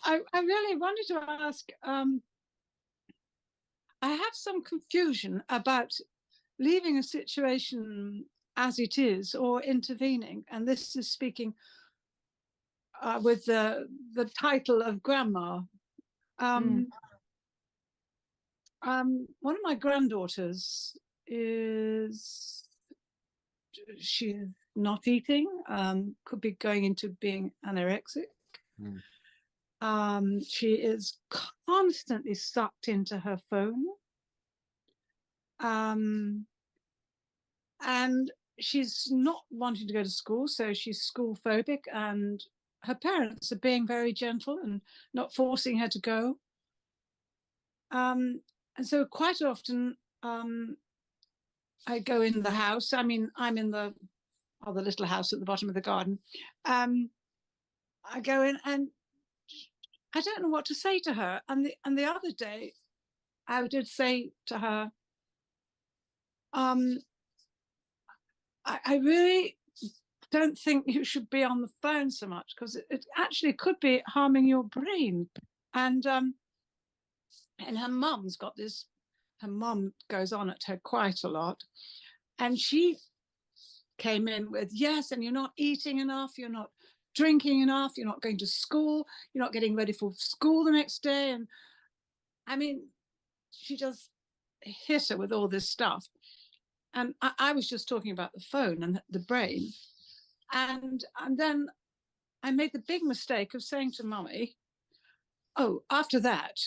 I really wanted to ask. I have some confusion about leaving a situation as it is or intervening, and this is speaking with the title of grandma. Um, one of my granddaughters is she's not eating, could be going into being anorexic. She is constantly sucked into her phone. And she's not wanting to go to school, so she's school phobic, and her parents are being very gentle and not forcing her to go. And so quite often I go in the house. I mean, I'm in the little house at the bottom of the garden. I go in and I don't know what to say to her. And the other day, I did say to her, I really don't think you should be on the phone so much because it actually could be harming your brain. And her mum's got this. Her mum goes on at her quite a lot, and she came in with, yes, and you're not eating enough, you're not drinking enough, you're not going to school, you're not getting ready for school the next day. And I mean, she just hit her with all this stuff. And I was just talking about the phone and the brain. And then I made the big mistake of saying to Mummy, oh, after that,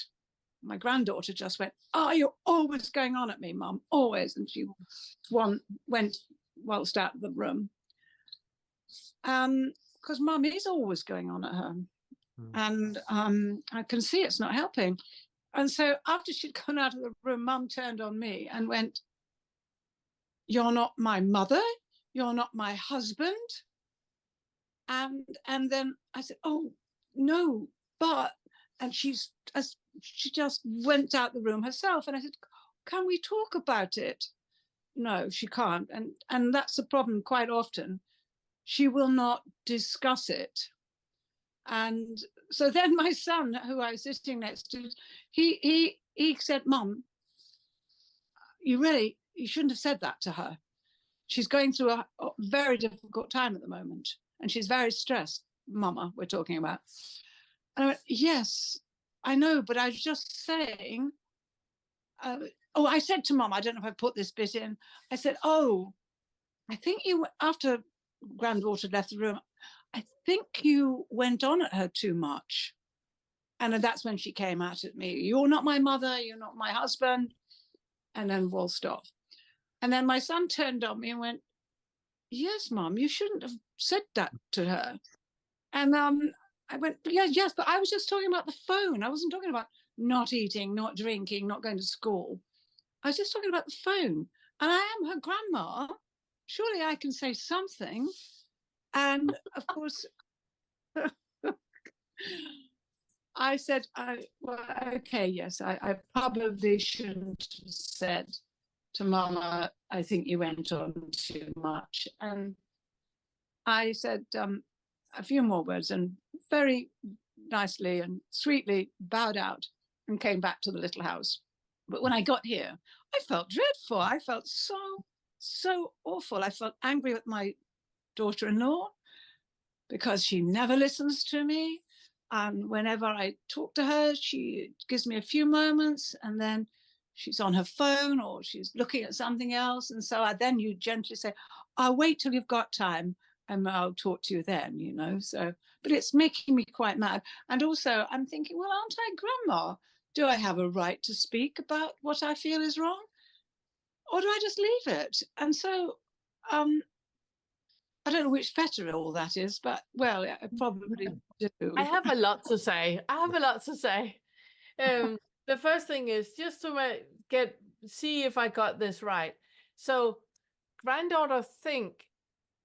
my granddaughter just went, oh, you're always going on at me, Mum, always. And she went whilst out of the room. Because Mum is always going on at her. And I can see it's not helping. And so after she'd gone out of the room, Mum turned on me and went, you're not my mother, you're not my husband. And then I said, oh, no, but, and she just went out the room herself. And I said, can we talk about it? No, she can't. And that's the problem quite often. She will not discuss it. And so then my son, who I was sitting next to, he said, Mum, you shouldn't have said that to her. She's going through a very difficult time at the moment. And she's very stressed, Mama, we're talking about. And I went, yes, I know, but I was just saying, I said to Mum, I don't know if I put this bit in. I said, oh, I think you, after granddaughter left the room, I think you went on at her too much. And that's when she came out at me. You're not my mother, you're not my husband. And then we'll stop. And then my son turned on me and went, yes, Mum, you shouldn't have said that to her. And I went, yes, but I was just talking about the phone. I wasn't talking about not eating, not drinking, not going to school. I was just talking about the phone. And I am her grandma. Surely I can say something. And of course, I said, well, okay, yes, I probably shouldn't have said to Mama, I think you went on too much. And I said a few more words and very nicely and sweetly bowed out and came back to the little house. But when I got here, I felt dreadful. I felt so awful. I felt angry with my daughter-in-law because she never listens to me. And whenever I talk to her, she gives me a few moments and then she's on her phone or she's looking at something else. And so then you gently say, I'll wait till you've got time and I'll talk to you then, you know. So, but it's making me quite mad. And also I'm thinking, well, aren't I grandma? Do I have a right to speak about what I feel is wrong? Or do I just leave it? And so I don't know which better all that is, but well, I probably do. I have a lot to say. The first thing is just to see if I got this right. So granddaughter think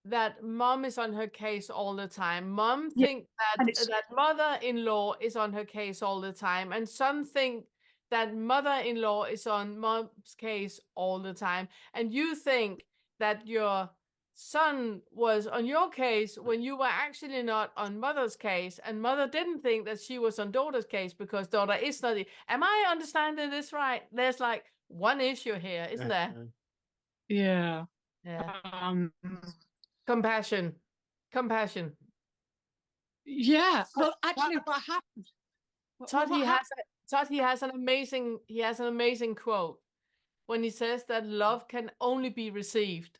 that Mom is on her case all the time. Mom think that mother-in-law is on her case all the time. And son think that mother-in-law is on Mom's case all the time. And you think that your son was on your case when you were actually not on mother's case, and mother didn't think that she was on daughter's case because daughter is not. Am I understanding this right? There's like one issue here, isn't there? Yeah. Yeah. Um, Compassion. yeah. Well, actually, what happened? Todd, he has an amazing quote when he says that love can only be received.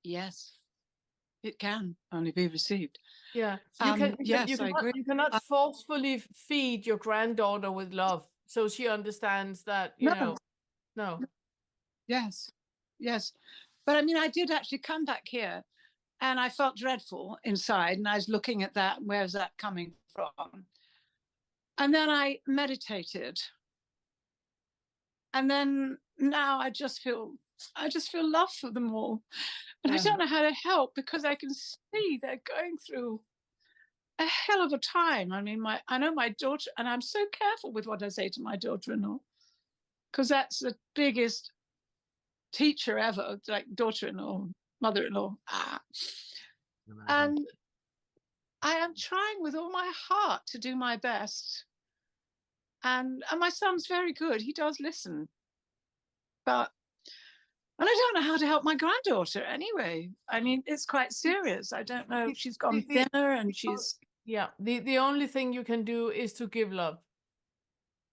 Yes, it can only be received. Yeah, Yes, I agree. You cannot forcefully feed your granddaughter with love, so she understands that, you No. know, no. Yes, yes. But I mean, I did actually come back here and I felt dreadful inside. And I was looking at that. Where's that coming from? And then I meditated. And then now I just feel love for them all. But I don't know how to help because I can see they're going through a hell of a time. I mean, I know my daughter, and I'm so careful with what I say to my daughter-in-law, because that's the biggest teacher ever, like daughter-in-law, mother-in-law. And I am trying with all my heart to do my best. And my son's very good. He does listen. But and I don't know how to help my granddaughter anyway. I mean, it's quite serious. I don't know. She's gone thinner and she's... Yeah, the only thing you can do is to give love.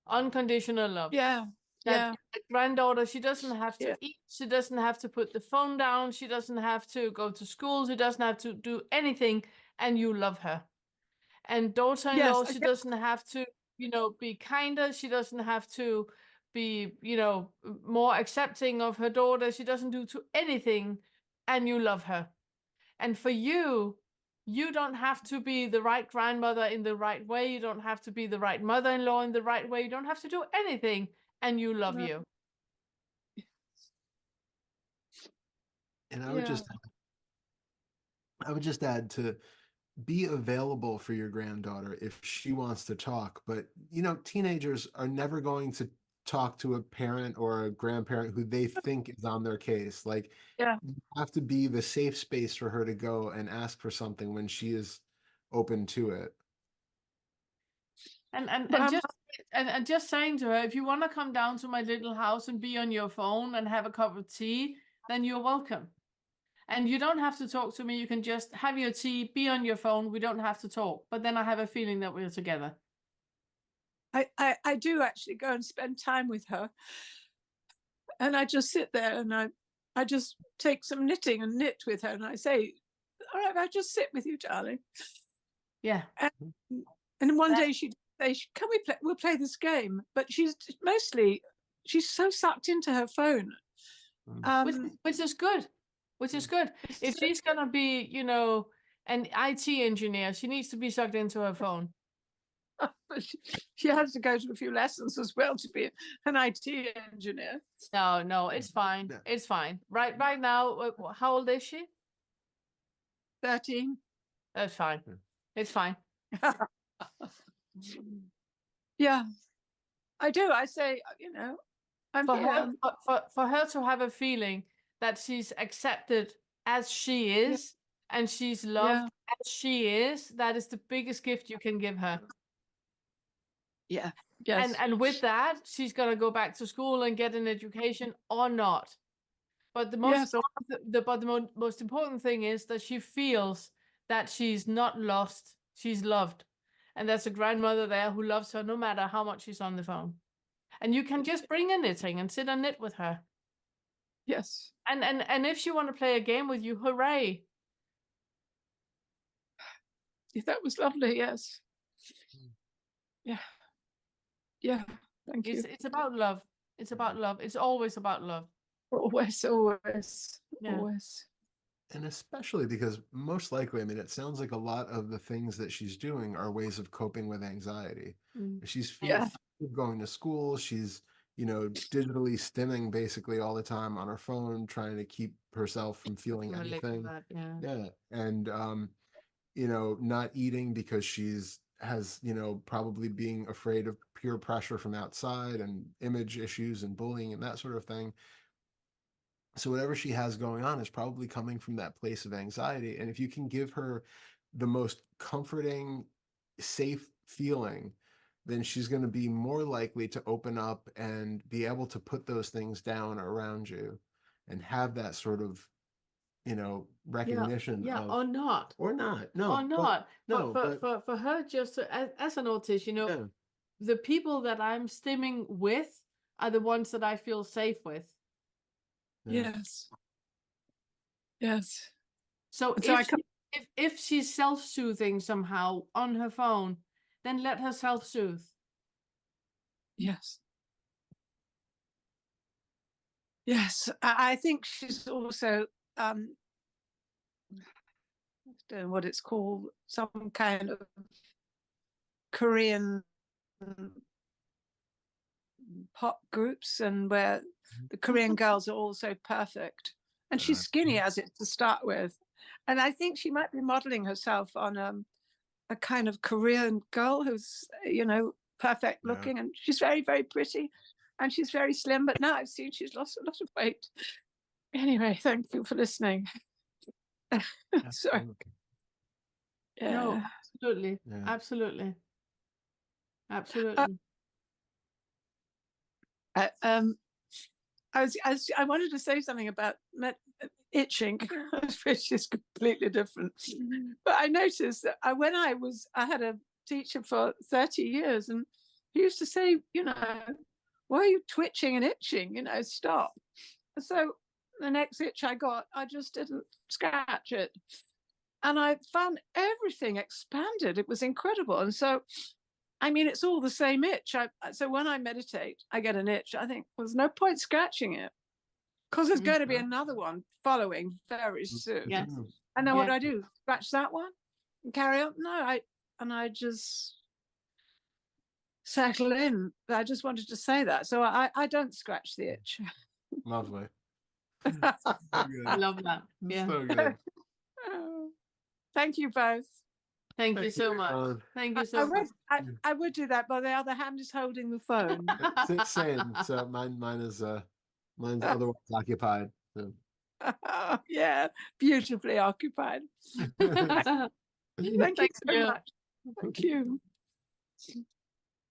Unconditional love. Yeah. That granddaughter, she doesn't have to Yeah. eat. She doesn't have to put the phone down. She doesn't have to go to school. She doesn't have to do anything. And you love her. And daughter-in-law, Yes, she doesn't have to, you know, be kinder. She doesn't have to be, you know, more accepting of her daughter. She doesn't do to anything. And you love her. And for you, you don't have to be the right grandmother in the right way. You don't have to be the right mother-in-law in the right way. You don't have to do anything. And you love you. And I would just add to be available for your granddaughter if she wants to talk. But, you know, teenagers are never going to talk to a parent or a grandparent who they think is on their case. Like, you have to be the safe space for her to go and ask for something when she is open to it. And just saying to her, if you want to come down to my little house and be on your phone and have a cup of tea, then you're welcome. And you don't have to talk to me. You can just have your tea, be on your phone. We don't have to talk. But then I have a feeling that we're together. I do actually go and spend time with her. And I just sit there and I just take some knitting and knit with her. And I say, all right, I'll just sit with you, darling. Yeah. And one day she'd say, can we play? We'll play this game. But she's so sucked into her phone. Which is good. Which is good. If she's going to be, you know, an IT engineer, she needs to be sucked into her phone. She has to go to a few lessons as well to be an IT engineer. No, it's fine. It's fine. Right now, how old is she? 13. That's fine. It's fine. Yeah, I do. I say, you know, for her to have a feeling that she's accepted as she is and she's loved as she is, that is the biggest gift you can give her. Yeah. Yes. And with that, she's gonna go back to school and get an education or not. But the most important thing is that she feels that she's not lost, she's loved. And there's a grandmother there who loves her no matter how much she's on the phone. And you can just bring a knitting and sit and knit with her. Yes. And if she want to play a game with you, hooray. That was lovely, yes. Yeah. Yeah. Thank you. It's about love. It's about love. It's always about love. Always. Yeah. Always. And especially because most likely, I mean, it sounds like a lot of the things that she's doing are ways of coping with anxiety. She's going to school. She's, you know, digitally stimming basically all the time on her phone, trying to keep herself from feeling anything. And, you know, not eating because has, you know, probably being afraid of peer pressure from outside and image issues and bullying and that sort of thing. So whatever she has going on is probably coming from that place of anxiety. And if you can give her the most comforting, safe feeling, then she's going to be more likely to open up and be able to put those things down around you and have that sort of, recognition yeah, of, or not. or not. No, Or not. but For her, just as an autist, yeah. the people that I'm stimming with are the ones that I feel safe with. Yes. Yes. So if she's self-soothing somehow on her phone, then let her self-soothe. Yes. Yes. I think she's also I don't know what it's called, some kind of Korean pop groups, and where the Korean girls are all so perfect. And she's skinny as it to start with. And I think she might be modeling herself on a kind of Korean girl who's, perfect looking. And she's very, very pretty. And she's very slim. But now I've seen she's lost a lot of weight. Anyway, thank you for listening. Sorry. Yeah. No, absolutely. Yeah. Absolutely. Absolutely. I wanted to say something about itching, which is completely different. But I noticed that when I had a teacher for 30 years, and he used to say, why are you twitching and itching? Stop. So the next itch I got, I just didn't scratch it. And I found everything expanded. It was incredible. And so, it's all the same itch. So when I meditate, I get an itch. I think, well, there's no point scratching it, because there's going to be another one following very soon. Yes. And then what do? Scratch that one and carry on? No, I just settle in. I just wanted to say that. So I don't scratch the itch. Lovely. I love that. Yeah. So good. Thank you both. Thank you so much. Thank you so much. I would do that, but the other hand is holding the phone. Same. So mine's otherwise occupied. So. Yeah, beautifully occupied. Thank you so much. Thank you.